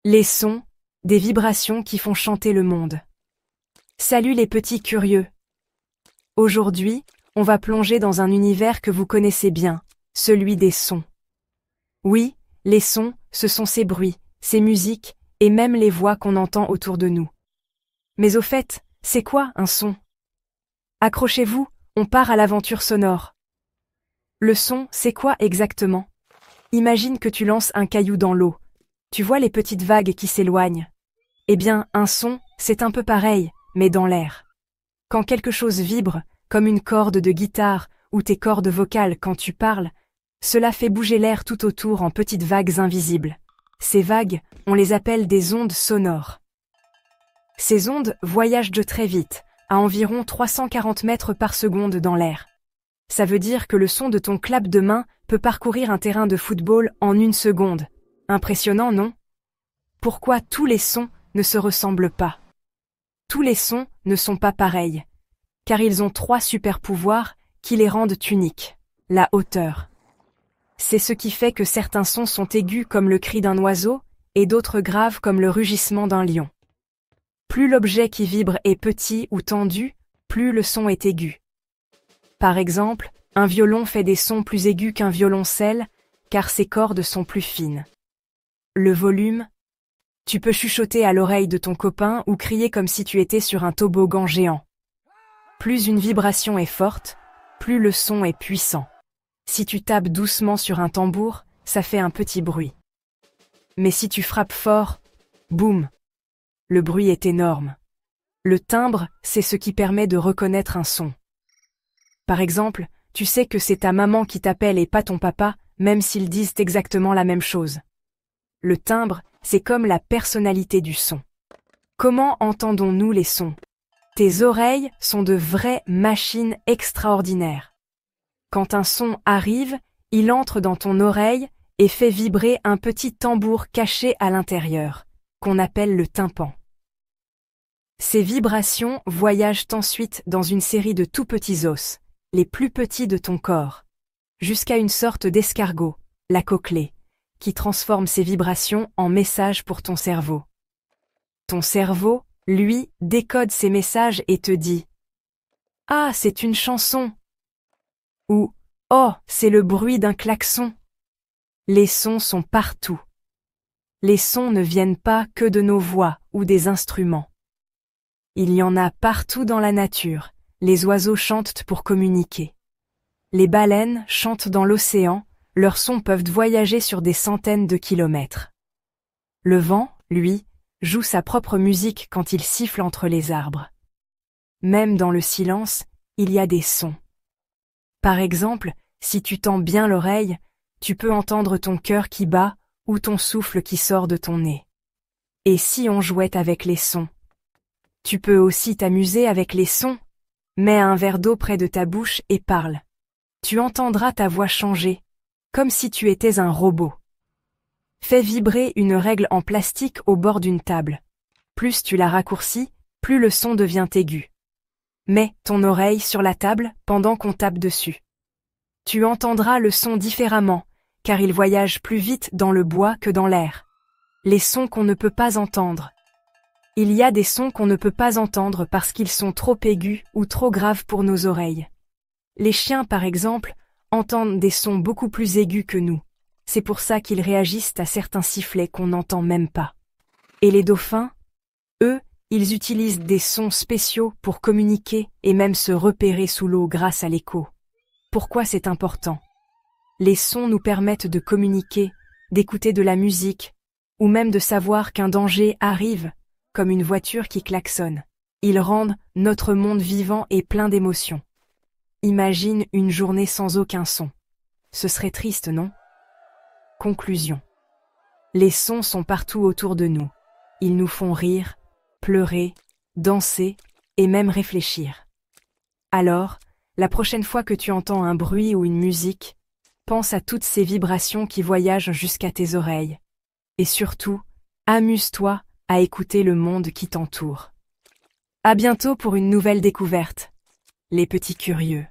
Les sons, des vibrations qui font chanter le monde. Salut les petits curieux. Aujourd'hui, on va plonger dans un univers que vous connaissez bien, celui des sons. Oui, les sons, ce sont ces bruits, ces musiques, et même les voix qu'on entend autour de nous. Mais au fait, c'est quoi un son? Accrochez-vous, on part à l'aventure sonore. Le son, c'est quoi exactement? Imagine que tu lances un caillou dans l'eau. Tu vois les petites vagues qui s'éloignent. Eh bien, un son, c'est un peu pareil, mais dans l'air. Quand quelque chose vibre, comme une corde de guitare ou tes cordes vocales quand tu parles, cela fait bouger l'air tout autour en petites vagues invisibles. Ces vagues, on les appelle des ondes sonores. Ces ondes voyagent de très vite, à environ 340 mètres par seconde dans l'air. Ça veut dire que le son de ton clap de main peut parcourir un terrain de football en une seconde. Impressionnant, non? Pourquoi tous les sons ne se ressemblent pas? Tous les sons ne sont pas pareils, car ils ont 3 super pouvoirs qui les rendent uniques. La hauteur. C'est ce qui fait que certains sons sont aigus comme le cri d'un oiseau et d'autres graves comme le rugissement d'un lion. Plus l'objet qui vibre est petit ou tendu, plus le son est aigu. Par exemple, un violon fait des sons plus aigus qu'un violoncelle, car ses cordes sont plus fines. Le volume. Tu peux chuchoter à l'oreille de ton copain ou crier comme si tu étais sur un toboggan géant. Plus une vibration est forte, plus le son est puissant. Si tu tapes doucement sur un tambour, ça fait un petit bruit. Mais si tu frappes fort, boum! Le bruit est énorme. Le timbre, c'est ce qui permet de reconnaître un son. Par exemple, tu sais que c'est ta maman qui t'appelle et pas ton papa, même s'ils disent exactement la même chose. Le timbre, c'est comme la personnalité du son. Comment entendons-nous les sons? Tes oreilles sont de vraies machines extraordinaires. Quand un son arrive, il entre dans ton oreille et fait vibrer un petit tambour caché à l'intérieur, qu'on appelle le tympan. Ces vibrations voyagent ensuite dans une série de tout petits os, les plus petits de ton corps, jusqu'à une sorte d'escargot, la cochlée, qui transforme ces vibrations en messages pour ton cerveau. Ton cerveau, lui, décode ces messages et te dit « Ah, c'est une chanson » ou « Oh, c'est le bruit d'un klaxon ». Les sons sont partout. Les sons ne viennent pas que de nos voix ou des instruments. Il y en a partout dans la nature. Les oiseaux chantent pour communiquer. Les baleines chantent dans l'océan, leurs sons peuvent voyager sur des centaines de kilomètres. Le vent, lui, joue sa propre musique quand il siffle entre les arbres. Même dans le silence, il y a des sons. Par exemple, si tu tends bien l'oreille, tu peux entendre ton cœur qui bat ou ton souffle qui sort de ton nez. Et si on jouait avec les sons? Tu peux aussi t'amuser avec les sons. Mets un verre d'eau près de ta bouche et parle. Tu entendras ta voix changer, comme si tu étais un robot. Fais vibrer une règle en plastique au bord d'une table. Plus tu la raccourcis, plus le son devient aigu. Mets ton oreille sur la table pendant qu'on tape dessus. Tu entendras le son différemment, car il voyage plus vite dans le bois que dans l'air. Les sons qu'on ne peut pas entendre. Il y a des sons qu'on ne peut pas entendre parce qu'ils sont trop aigus ou trop graves pour nos oreilles. Les chiens, par exemple, entendent des sons beaucoup plus aigus que nous. C'est pour ça qu'ils réagissent à certains sifflets qu'on n'entend même pas. Et les dauphins, eux, ils utilisent des sons spéciaux pour communiquer et même se repérer sous l'eau grâce à l'écho. Pourquoi c'est important? Les sons nous permettent de communiquer, d'écouter de la musique, ou même de savoir qu'un danger arrive, comme une voiture qui klaxonne. Ils rendent notre monde vivant et plein d'émotions. Imagine une journée sans aucun son. Ce serait triste, non? Conclusion. Les sons sont partout autour de nous. Ils nous font rire, pleurer, danser et même réfléchir. Alors, la prochaine fois que tu entends un bruit ou une musique, pense à toutes ces vibrations qui voyagent jusqu'à tes oreilles. Et surtout, amuse-toi à écouter le monde qui t'entoure. À bientôt pour une nouvelle découverte. Les petits curieux.